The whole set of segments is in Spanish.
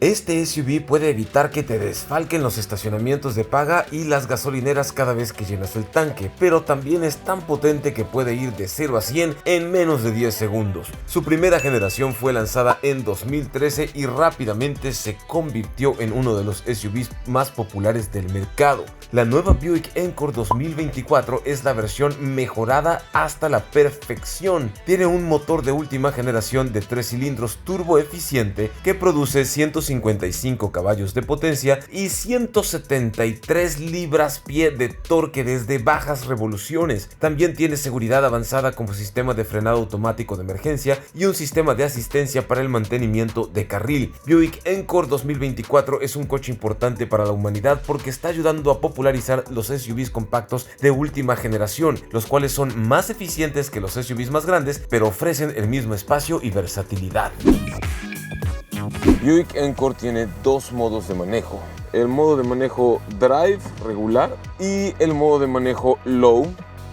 Este SUV puede evitar que te desfalquen los estacionamientos de paga y las gasolineras cada vez que llenas el tanque, pero también es tan potente que puede ir de 0 a 100 en menos de 10 segundos. Su primera generación fue lanzada en 2013 y rápidamente se convirtió en uno de los SUVs más populares del mercado. La nueva Buick Encore 2024 es la versión mejorada hasta la perfección. Tiene un motor de última generación de 3 cilindros turbo eficiente que produce 155 caballos de potencia y 173 libras-pie de torque desde bajas revoluciones. También tiene seguridad avanzada como sistema de frenado automático de emergencia y un sistema de asistencia para el mantenimiento de carril. Buick Encore 2024 es un coche importante para la humanidad porque está ayudando a popularizar los SUVs compactos de última generación, los cuales son más eficientes que los SUVs más grandes, pero ofrecen el mismo espacio y versatilidad. Buick Encore tiene dos modos de manejo: el modo de manejo Drive regular y el modo de manejo Low,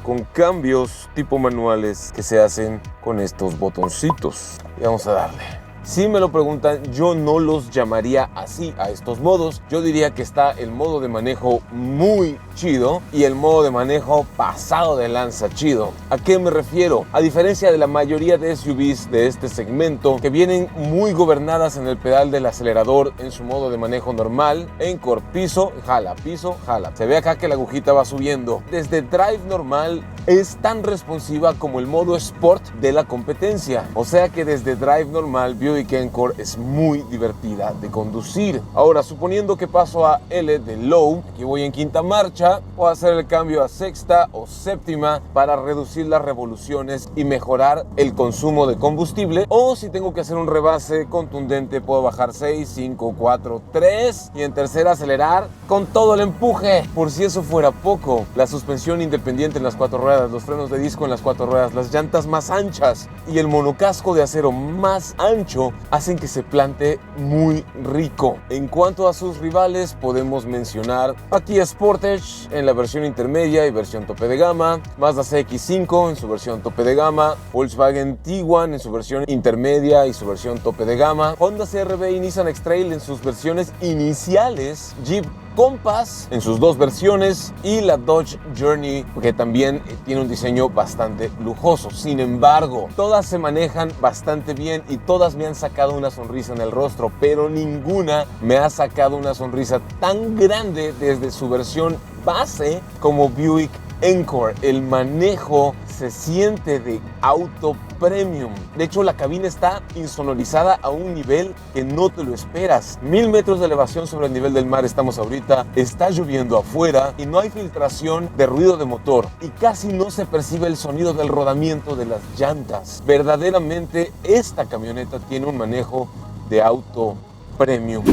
con cambios tipo manuales que se hacen con estos botoncitos. Y vamos a darle. Si me lo preguntan, yo no los llamaría así a estos modos. Yo diría que está el modo de manejo muy chido y el modo de manejo pasado de lanza chido. ¿A qué me refiero? A diferencia de la mayoría de SUVs de este segmento que vienen muy gobernadas en el pedal del acelerador en su modo de manejo normal, Encore piso, jala, piso, jala. Se ve acá que la agujita va subiendo. Desde Drive normal es tan responsiva como el modo Sport de la competencia. O sea que desde Drive normal, Buick Encore es muy divertida de conducir. Ahora, suponiendo que paso a L de Low, aquí voy en quinta marcha, puedo hacer el cambio a sexta o séptima para reducir las revoluciones y mejorar el consumo de combustible. O si tengo que hacer un rebase contundente, puedo bajar 6, 5, 4, 3 y en tercera acelerar con todo el empuje. Por si eso fuera poco, la suspensión independiente en las 4 ruedas, los frenos de disco en las 4 ruedas, las llantas más anchas y el monocasco de acero más ancho hacen que se plante muy rico. En cuanto a sus rivales, podemos mencionar a Kia Sportage en la versión intermedia y versión tope de gama, Mazda CX-5 en su versión tope de gama, Volkswagen Tiguan en su versión intermedia y su versión tope de gama, Honda CR-V y Nissan X-Trail en sus versiones iniciales, Jeep Compass en sus dos versiones y la Dodge Journey, que también tiene un diseño bastante lujoso. Sin embargo, todas se manejan bastante bien y todas me han sacado una sonrisa en el rostro, pero ninguna me ha sacado una sonrisa tan grande desde su versión base como Buick Encore. El manejo se siente de auto premium. De hecho, la cabina está insonorizada a un nivel que no te lo esperas. 1000 metros de elevación sobre el nivel del mar estamos ahorita. Está lloviendo afuera y no hay filtración de ruido de motor. Y casi no se percibe el sonido del rodamiento de las llantas. Verdaderamente, esta camioneta tiene un manejo de auto premium.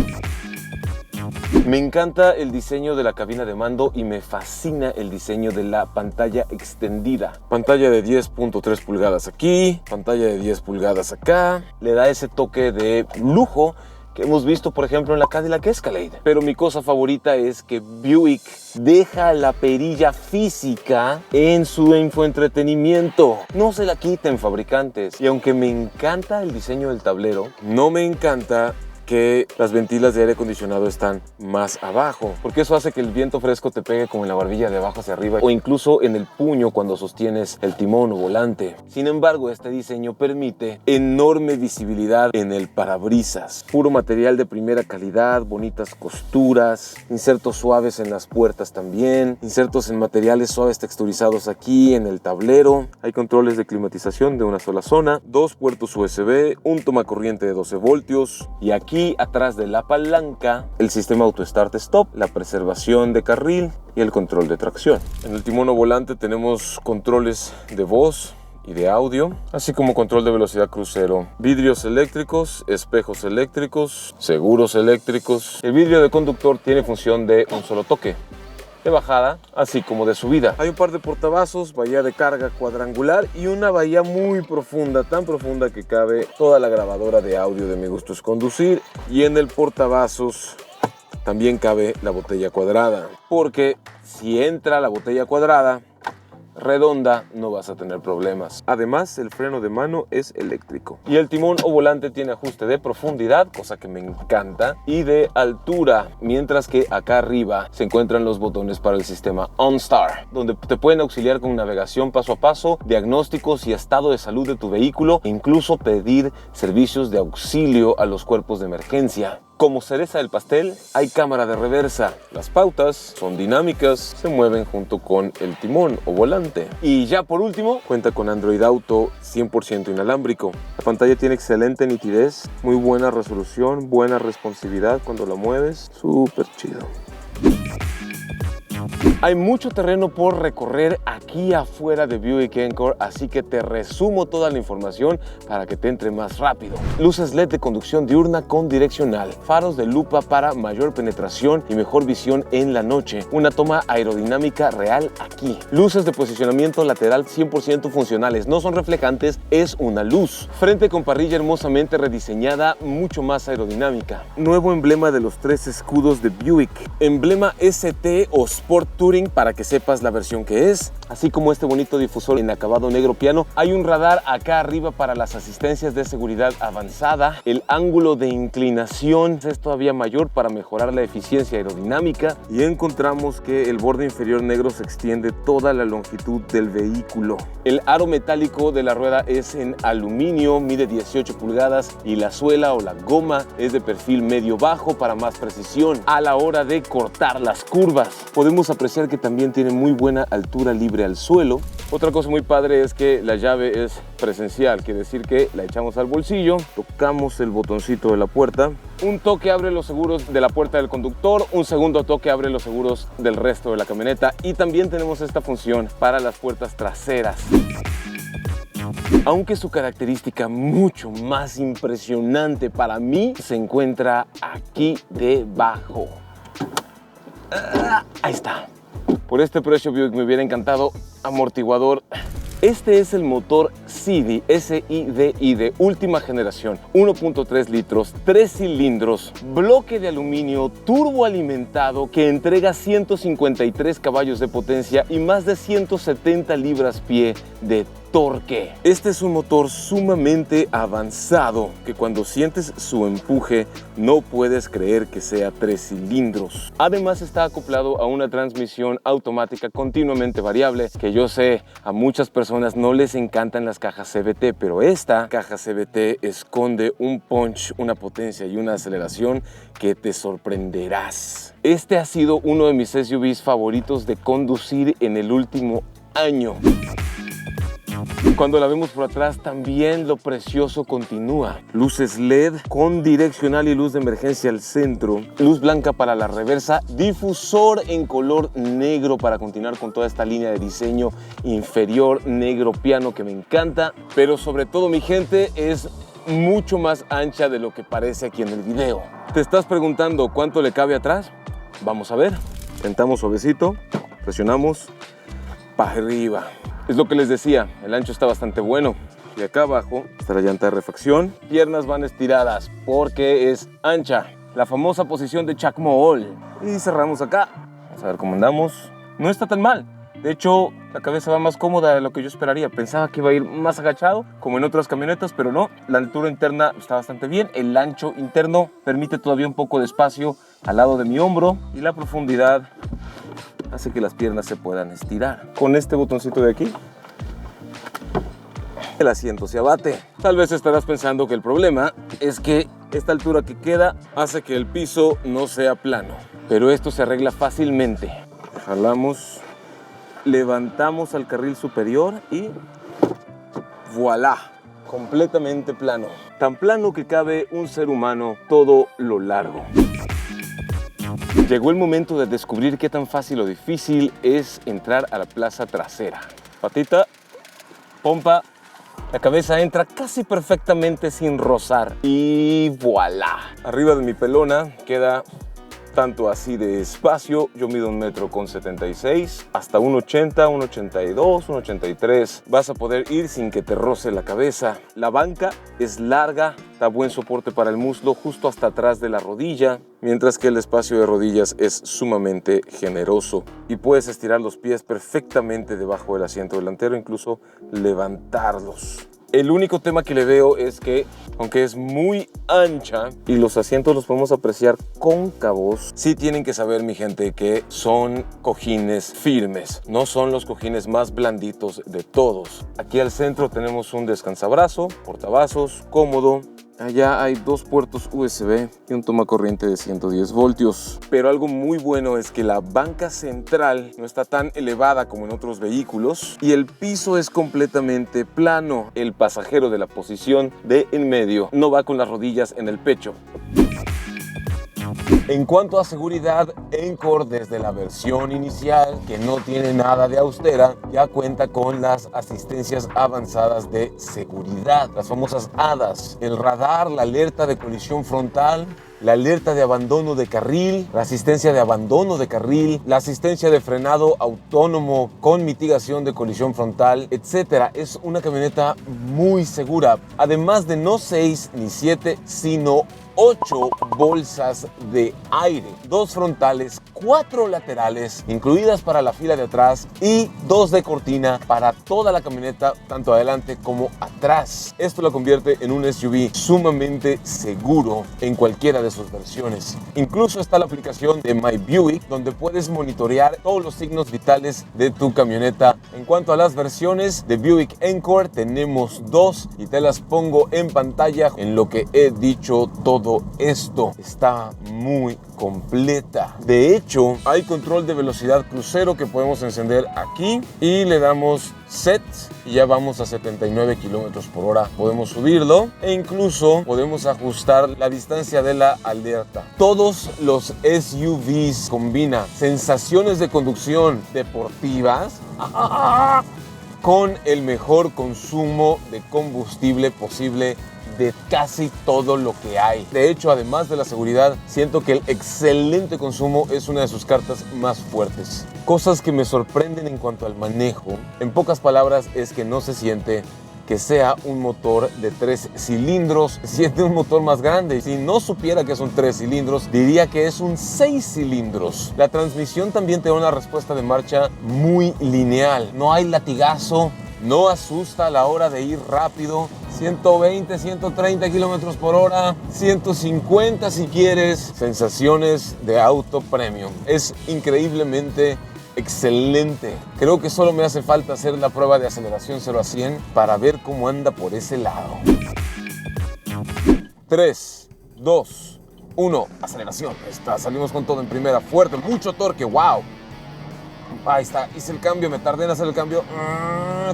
Me encanta el diseño de la cabina de mando y me fascina el diseño de la pantalla extendida. Pantalla de 10.3 pulgadas aquí, pantalla de 10 pulgadas acá. Le da ese toque de lujo que hemos visto, por ejemplo, en la Cadillac Escalade. Pero mi cosa favorita es que Buick deja la perilla física en su infoentretenimiento. No se la quiten, fabricantes. Y aunque me encanta el diseño del tablero, no me encanta que las ventilas de aire acondicionado están más abajo, porque eso hace que el viento fresco te pegue como en la barbilla de abajo hacia arriba o incluso en el puño cuando sostienes el timón o volante. Sin embargo, este diseño permite enorme visibilidad en el parabrisas. Puro material de primera calidad, bonitas costuras, insertos suaves en las puertas también, insertos en materiales suaves texturizados aquí en el tablero. Hay controles de climatización de una sola zona, 2 puertos USB, un tomacorriente de 12 voltios y aquí atrás de la palanca el sistema Auto Start Stop, la preservación de carril y el control de tracción. En el timón o volante tenemos controles de voz y de audio, así como control de velocidad crucero, vidrios eléctricos, espejos eléctricos, seguros eléctricos. El vidrio de conductor tiene función de un solo toque, de bajada, así como de subida. Hay un par de portavasos, bahía de carga cuadrangular y una bahía muy profunda, tan profunda que cabe toda la grabadora de audio de Mi Gusto es Conducir. Y en el portavasos también cabe la botella cuadrada, porque si entra la botella cuadrada, redonda, no vas a tener problemas. Además, el freno de mano es eléctrico. Y el timón o volante tiene ajuste de profundidad, cosa que me encanta, y de altura, mientras que acá arriba se encuentran los botones para el sistema OnStar, donde te pueden auxiliar con navegación paso a paso, diagnósticos y estado de salud de tu vehículo, e incluso pedir servicios de auxilio a los cuerpos de emergencia. Como cereza del pastel, hay cámara de reversa. Las pautas son dinámicas, se mueven junto con el timón o volante. Y ya por último, cuenta con Android Auto 100% inalámbrico. La pantalla tiene excelente nitidez, muy buena resolución, buena responsividad cuando la mueves. Súper chido. Hay mucho terreno por recorrer aquí afuera de Buick Encore, así que te resumo toda la información para que te entre más rápido. Luces LED de conducción diurna con direccional, faros de lupa para mayor penetración y mejor visión en la noche, una toma aerodinámica real aquí, luces de posicionamiento lateral 100% funcionales, no son reflejantes, es una luz, frente con parrilla hermosamente rediseñada, mucho más aerodinámica, nuevo emblema de los 3 escudos de Buick, emblema ST o Sport Touring para que sepas la versión que es, así como este bonito difusor en acabado negro piano. Hay un radar acá arriba para las asistencias de seguridad avanzada, el ángulo de inclinación es todavía mayor para mejorar la eficiencia aerodinámica y encontramos que el borde inferior negro se extiende toda la longitud del vehículo. El aro metálico de la rueda es en aluminio, mide 18 pulgadas y la suela o la goma es de perfil medio bajo para más precisión a la hora de cortar las curvas. Podemos apreciar que también tiene muy buena altura libre al suelo. Otra cosa muy padre es que la llave es presencial, quiere decir que la echamos al bolsillo, tocamos el botoncito de la puerta, un toque abre los seguros de la puerta del conductor, un segundo toque abre los seguros del resto de la camioneta y también tenemos esta función para las puertas traseras. Aunque su característica mucho más impresionante para mí se encuentra aquí debajo. Ahí está. Por este precio Buick me hubiera encantado amortiguador. Este es el motor SIDI, S-I-D-I de última generación, 1.3 litros, 3 cilindros, bloque de aluminio turboalimentado que entrega 153 caballos de potencia y más de 170 libras-pie de torque. Este es un motor sumamente avanzado que cuando sientes su empuje no puedes creer que sea 3 cilindros. Además está acoplado a una transmisión automática continuamente variable que yo sé a muchas personas no les encantan las cajas CVT, pero esta caja CVT esconde un punch, una potencia y una aceleración que te sorprenderás. Este ha sido uno de mis SUVs favoritos de conducir en el último año. Cuando la vemos por atrás también lo precioso continúa. Luces LED con direccional y luz de emergencia al centro, luz blanca para la reversa, difusor en color negro para continuar con toda esta línea de diseño inferior negro piano que me encanta, pero sobre todo mi gente es mucho más ancha de lo que parece aquí en el video. ¿Te estás preguntando cuánto le cabe atrás? Vamos a ver. Tentamos suavecito, presionamos para arriba. Es lo que les decía, el ancho está bastante bueno. Y acá abajo está la llanta de refacción. Piernas van estiradas porque es ancha. La famosa posición de Chuck Moll. Y cerramos acá. Vamos a ver cómo andamos. No está tan mal. De hecho, la cabeza va más cómoda de lo que yo esperaría. Pensaba que iba a ir más agachado, como en otras camionetas, pero no. La altura interna está bastante bien. El ancho interno permite todavía un poco de espacio al lado de mi hombro. Y la profundidad hace que las piernas se puedan estirar. Con este botoncito de aquí, el asiento se abate. Tal vez estarás pensando que el problema es que esta altura que queda hace que el piso no sea plano. Pero esto se arregla fácilmente. Jalamos, levantamos al carril superior y ¡voilá! Completamente plano. Tan plano que cabe un ser humano todo lo largo. Llegó el momento de descubrir qué tan fácil o difícil es entrar a la plaza trasera. Patita, pompa, la cabeza entra casi perfectamente sin rozar y ¡voilá! Arriba de mi pelona queda tanto así de espacio. Yo mido 1,76 m, hasta 1,80 m, 1,82 m, 1,83 m. Vas a poder ir sin que te roce la cabeza. La banca es larga, da buen soporte para el muslo justo hasta atrás de la rodilla, mientras que el espacio de rodillas es sumamente generoso y puedes estirar los pies perfectamente debajo del asiento delantero, incluso levantarlos. El único tema que le veo es que, aunque es muy ancha y los asientos los podemos apreciar cóncavos, sí tienen que saber, mi gente, que son cojines firmes. No son los cojines más blanditos de todos. Aquí al centro tenemos un descansabrazo, portavasos, cómodo. Allá hay 2 puertos USB y un tomacorriente de 110 voltios. Pero algo muy bueno es que la banca central no está tan elevada como en otros vehículos y el piso es completamente plano. El pasajero de la posición de en medio no va con las rodillas en el pecho. En cuanto a seguridad, Encore desde la versión inicial, que no tiene nada de austera, ya cuenta con las asistencias avanzadas de seguridad, las famosas ADAS, el radar, la alerta de colisión frontal, la alerta de abandono de carril, la asistencia de abandono de carril, la asistencia de frenado autónomo con mitigación de colisión frontal, etc. Es una camioneta muy segura, además de no 6 ni 7, sino 8 bolsas de aire, 2 frontales, 4 laterales, incluidas para la fila de atrás y 2 de cortina para toda la camioneta, tanto adelante como atrás. Esto lo convierte en un SUV sumamente seguro en cualquiera de sus versiones. Incluso está la aplicación de My Buick, donde puedes monitorear todos los signos vitales de tu camioneta. En cuanto a las versiones de Buick Encore, tenemos 2 y te las pongo en pantalla. En lo que he dicho, todo esto está muy completa. De hecho, hay control de velocidad crucero que podemos encender aquí y le damos set y ya vamos a 79 km/h. Podemos subirlo e incluso podemos ajustar la distancia de la alerta. Todos los SUVs combinan sensaciones de conducción deportivas con el mejor consumo de combustible posible de casi todo lo que hay. De hecho, además de la seguridad, siento que el excelente consumo es una de sus cartas más fuertes. Cosas que me sorprenden en cuanto al manejo, en pocas palabras, es que no se siente que sea un motor de 3 cilindros, siente un motor más grande. Si no supiera que son 3 cilindros, diría que es un 6 cilindros. La transmisión también te da una respuesta de marcha muy lineal. No hay latigazo, no asusta a la hora de ir rápido. 120, 130 km/h, 150 si quieres. Sensaciones de auto premium. Es increíblemente excelente. Creo que solo me hace falta hacer la prueba de aceleración 0 a 100 para ver cómo anda por ese lado. 3, 2, 1, aceleración. Ahí está, salimos con todo en primera, fuerte, mucho torque, wow. Ahí está, hice el cambio, me tardé en hacer el cambio.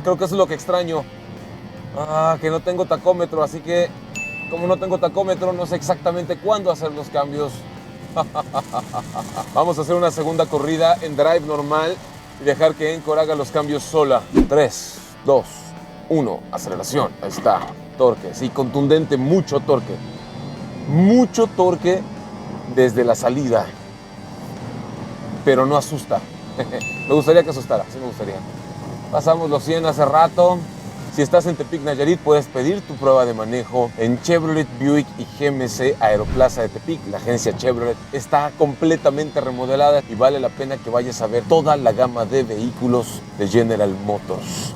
Creo que eso es lo que extraño. Que no tengo tacómetro, así que como no tengo tacómetro, no sé exactamente cuándo hacer los cambios. Vamos a hacer una segunda corrida en drive normal y dejar que Encore haga los cambios sola. 3, 2, 1, aceleración. Ahí está, torque, sí, contundente, mucho torque. Mucho torque desde la salida, pero no asusta. Me gustaría que asustara, sí me gustaría. Pasamos los 100 hace rato. Si estás en Tepic, Nayarit, puedes pedir tu prueba de manejo en Chevrolet, Buick y GMC Aeroplaza de Tepic. La agencia Chevrolet está completamente remodelada y vale la pena que vayas a ver toda la gama de vehículos de General Motors.